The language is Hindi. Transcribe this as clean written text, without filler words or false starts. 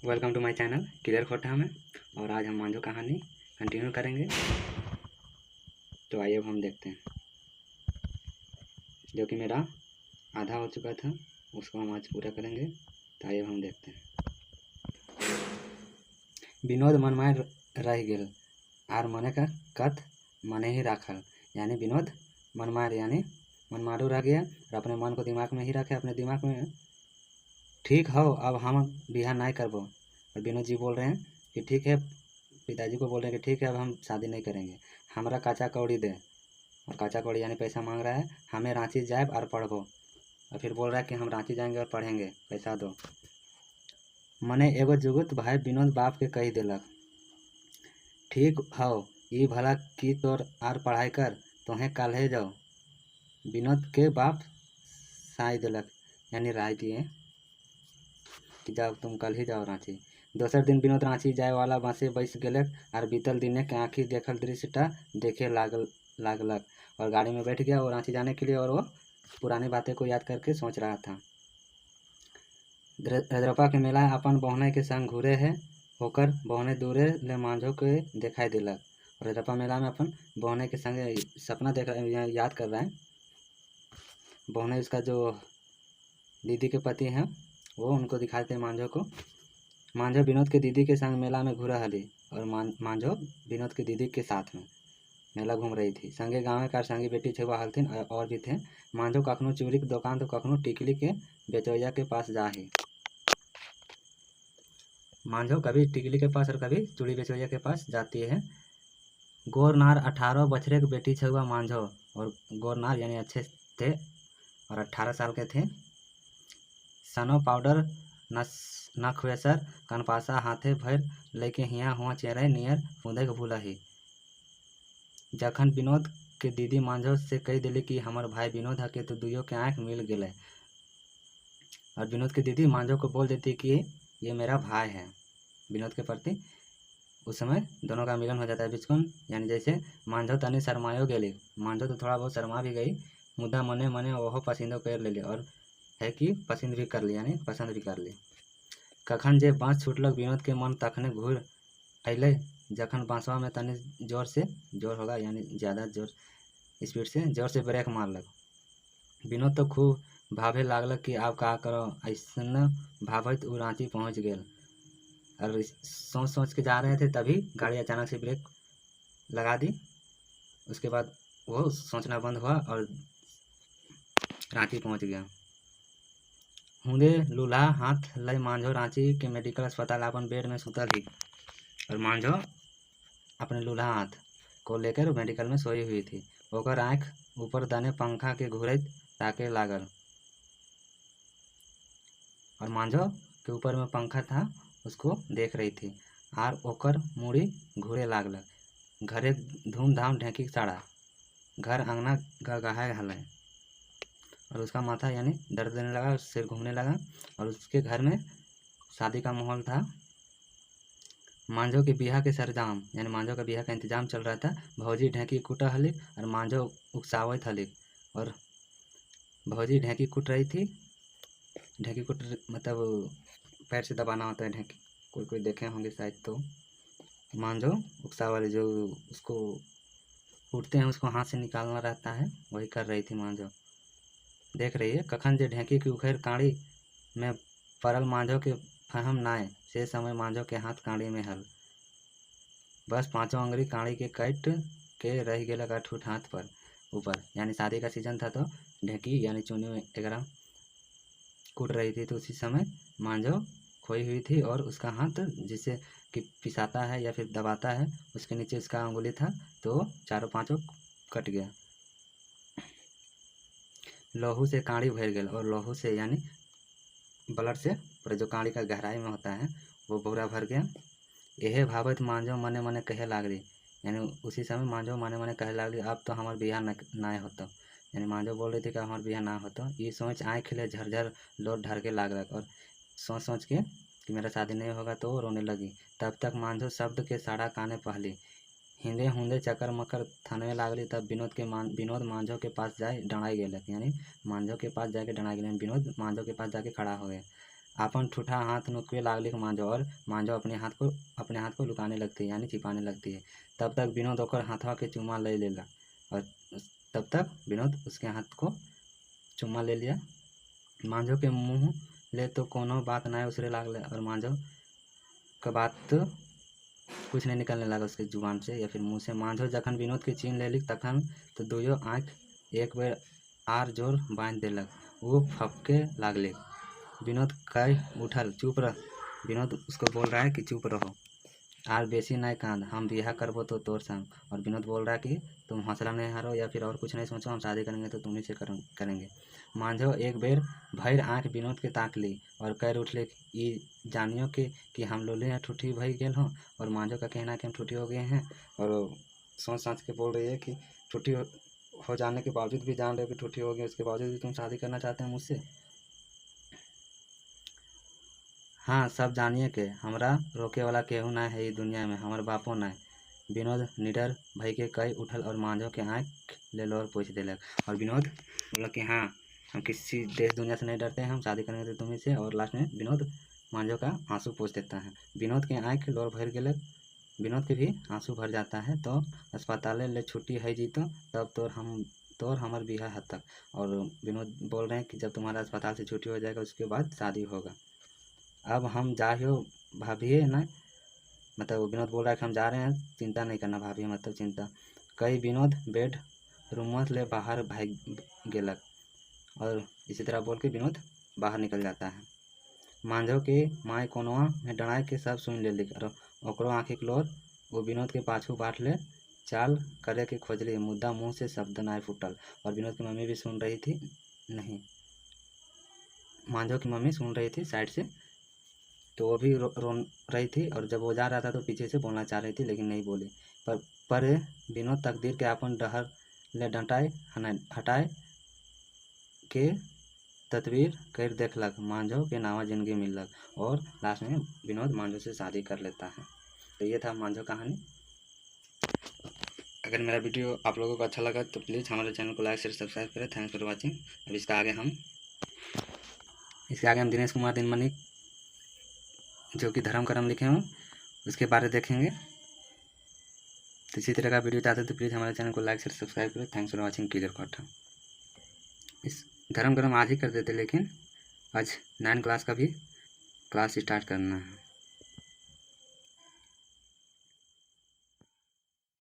वेलकम टू माय चैनल क्लियर खोटा में। और आज हम मांझो कहानी कंटिन्यू करेंगे। तो आइए अब हम देखते हैं, जो कि मेरा आधा हो चुका था, उसको हम आज पूरा करेंगे। तो आइए अब हम देखते हैं। विनोद मनमाय रह गेल आर मने का कथ मने ही राखल। यानी विनोद मनमाय यानी मनमारू रह गया और अपने मन को दिमाग में ही रखे, अपने दिमाग में ठीक हो अब हम बिहार नहीं करबो। और विनोद जी बोल रहे हैं कि ठीक है, पिताजी को बोल रहे हैं कि ठीक है अब हम शादी नहीं करेंगे, हमारा काचा कौड़ी दे। और काचा कौड़ी यानी पैसा मांग रहा है, हमें रांची जाए और पढ़बो। और फिर बोल रहा है कि हम रांची जाएंगे और पढ़ेंगे, पैसा दो। मने एगो जुगुत भाई विनोद बाप के कही दिलक, ठीक हो ये भला की तोर आर पढ़ाई कर, तोहें काल्हे जाओ। विनोद के बाप साई दिलक यानी राय दिए कि जाओ तुम कल ही जाओ रांची। दोसर दिन विनोद रांची जाए वाला बसे बैस गेलक और बीतल दिने के आँखी देखल दृश्यटा देखे लागलक और गाड़ी में बैठ गया और रांची जाने के लिए, और वो पुरानी बातें को याद करके सोच रहा था। रजरप्पा के मेला अपन बहने के संग घूरे है, होकर बहने दूरे ले मांझो के दिखाई दिलक। और रजरप्पा मेला में अपन बहने के संग सपना देख रहा है, याद कर रहा है। बहने उसका जो दीदी के पति हैं वो उनको दिखाते मांझो को। मांझो विनोद के दीदी के संग मेला में घूरा हली और मांझो विनोद के दीदी के साथ में मेला घूम रही थी। संगे गाँव का संगी बेटी छुआ हलथिन और भी थे। मांझो कखनों चूड़ी की दुकान तो कखनों टिकली के बेचवैया के पास जा ही। मांझो कभी टिकली के पास और कभी चूड़ी बेचवैया के पास जाती है। गोरनार 18 बछरे की बेटी छुआ मांझो, और गोरनार यानी अच्छे थे और 18 साल के थे। सनो पाउडर नखवेसर कनपासा हाथे भर लेके हिया हुआ चेहरे नियर फूंदे के भूला ही। जखन विनोद के दीदी मांझो से कह दिली कि हमार भाई विनोद है के तो दुइयों के आँख मिल गए। और विनोद की दीदी मांझो को बोल देती कि ये मेरा भाई है विनोद के प्रति। उस समय दोनों का मिलन हो जाता है बिचकुन। यानी जैसे मांझो तनी शर्मायो गेली, मांझो तो थोड़ा बहुत शर्मा भी गई, मुद्दा मने मने ओहो पसंदो कर ले और है कि पसंद भी कर ली, यानी पसंद भी कर ली। कखन जे बाँस छूटलक विनोद के मन तखने घूर अले, जखन बाँसवा में तनी जोर होगा यानी ज़्यादा जोर स्पीड से जोर से ब्रेक मारलक। विनोद तो खूब भावे लागलक कि अब का करो। ऐसा भावत वो रांची पहुँच गए और सोच के जा रहे थे, तभी गाड़ी अचानक से ब्रेक लगा दी। उसके बाद वो सोचना बंद हुआ और रांची पहुँच गया। हुंदे लूल्हा हाथ लय मांझो रांची के मेडिकल अस्पताल अपन बेड में सुतल थी। और मांझो अपने लूल्हा हाथ को लेकर मेडिकल में सोई हुई थी। ओकर आँख ऊपर दने पंखा के घूरत ताके लागल और मांझो के ऊपर में पंखा था उसको देख रही थी और ओकर मुड़ी घूरे लागलक। घरे धूमधाम ढेंकी साड़ा, घर अंगना गहगाए हल और उसका माथा यानी दर्द देने लगा, सिर घूमने लगा और उसके घर में शादी का माहौल था। मांझो के बिहा के सरंजाम यानी मांझो का बिहा का इंतजाम चल रहा था। भौजी ढेंकी कूटा हली और मांझो उकसावत हली और भौजी ढेंकी कूट रही थी। ढेंकी कूट मतलब पैर से दबाना होता है ढेंकी, कोई देखे होंगे शायद। तो मांझो उकसा वाली जो उसको कूटते हैं उसको हाथ से निकालना रहता है, वही कर रही थी मांझो। देख रही है कखन जे ढेंकी की उखेर काड़ी में परल मांझो के फहम नाय, से समय मांझो के हाथ काड़ी में हल। बस 5 अंगुरी काड़ी के कट के रह गया अठूट हाथ पर ऊपर। यानी शादी का सीजन था तो ढेंकी यानी चुनी वगैरह कूट रही थी। तो उसी समय मांझो खोई हुई थी और उसका हाथ जिसे कि पिसाता है या फिर दबाता है उसके नीचे उसका अंगुली था, तो चारों पांचों कट गया। लहू से काड़ी भर गया और लहू से यानी ब्लड से पर जो काड़ी का गहराई में होता है वो पूरा भर गया। यह भावत मांझो मने मने कहे लागली, यानी उसी समय मांझो मने मने कहे लागली अब तो हमार बियाह ना होता। यानी मांझो बोल रही थी कि हमार बियाह ना होता। ये सोच आँख ले झरझर लोट ढर के लागलक और सोच के कि मेरा शादी नहीं होगा तो रोने लगी। तब तक मांझो शब्द के साड़ा काने पहली हिंदे हुंदे चक्कर मकर थनवे लागली। तब विनोद मांझो के पास जाए डराई गेलक, यानी मांझो के पास जाके डराई गए। विनोद मांझो के पास जाके खड़ा हो गए आपन ठूठा हाथ नुकवे लागलिक मांझो, और मांझो अपने हाथ को लुकाने लगती है यानी छिपाने लगती है। तब तक विनोद ओकर हाथवा के चुम्मा ले लेला, और तब तक विनोद उसके हाथ को चुम्मा ले लिया। मांझो के मुँह ले तो कोनो बात ना उसरे लागले, और मांझो का बात तो कुछ नहीं निकलने लगा उसके जुबान से या फिर मुंह से। मांझो जखन विनोद के चीन लेलिक तखन तो दुयो आँख एक बेर आर जोर बांध देलक। वो फपके लागले। विनोद कह उठल, चुप रह। विनोद उसको बोल रहा है कि चुप रहो, आर बेसी नहीं कांद, हम बिहा करबो तो तोर संग। और विनोद बोल रहा है कि तुम हौसला नहीं हारो या फिर और कुछ नहीं सोचो, हम शादी करेंगे तो तुम्ही से करेंगे। मांझो एक बेर भैर आँख विनोद के ताक ली और कह उठले, ई जानियो कि हम लोले हैं ठूठी भई गेल हों। और मांझो का कहना है कि हम ठूठी हो गए हैं, और सोच समझ के बोल रही है कि ठूठी हो जाने के बावजूद भी जान रहे हो कि ठूठी हो गई, उसके बावजूद भी तुम शादी करना चाहते हैं मुझसे। हाँ, सब जानिए के हमरा रोके वाला केहू ना है ई दुनिया में, हमार बापो ना है। विनोद निडर भई के कई उठल और मांझो के आँख ले लोर पोंछ देलक। और विनोद बोला कि हाँ, हम किसी देश दुनिया से नहीं डरते हैं, हम शादी करेंगे तो तुम्ही से। और लास्ट में विनोद मांझो का आंसू पोंछ देता है। विनोद के आँख लोर भर गेलक, विनोद के भी आंसू भर जाता है। तो अस्पताल ले छुट्टी है जीतो, तब तोर हमर बिहा हद तक। और विनोद बोल रहे हैं कि जब तुम्हारा अस्पताल से छुट्टी हो जाएगा उसके बाद शादी होगा। अब हम जा हो भाभी ना, मतलब विनोद बोल रहा है कि हम जा रहे हैं, चिंता नहीं करना भाभी, मतलब चिंता। कई विनोद बेड रूम ले बाहर भाग गेलक, और इसी तरह बोल के विनोद बाहर निकल जाता है। मांझो के माए कोनवा में डराए के सब सुन लेलिक, और ओकरो आँखिक लोर वो विनोद के पाछू बाट ले चाल करे के खोजली, मुद्दा मुँह से शब्द नाय फूटल। और विनोद की मम्मी भी सुन रही थी, नहीं, मांझो की मम्मी सुन रही थी साइड से, तो वो भी रो रही थी। और जब वो जा रहा था तो पीछे से बोलना चाह रही थी लेकिन नहीं बोली। पर विनोद तकदीर के अपन डहर ले हटाए के तदबीर कर देखलक, मांझो के नावा जिंदगी मिलक, और लास्ट में विनोद मांझो से शादी कर लेता है। तो ये था मांझो कहानी। अगर मेरा वीडियो आप लोगों को अच्छा लगा तो प्लीज़ हमारे चैनल को लाइक शेयर सब्सक्राइब करें। Thanks for watching. अब इसके आगे हम दिनेश कुमार दिनमणि जो कि धर्म कर्म लिखे हों उसके बारे देखेंगे। तो इसी तरह का वीडियो चाहते तो प्लीज़ हमारे चैनल को लाइक शेयर सब्सक्राइब करें। Thanks for watching. Clear cut. इस धर्म कर्म आज ही कर देते, लेकिन आज 9 क्लास का भी क्लास स्टार्ट करना है।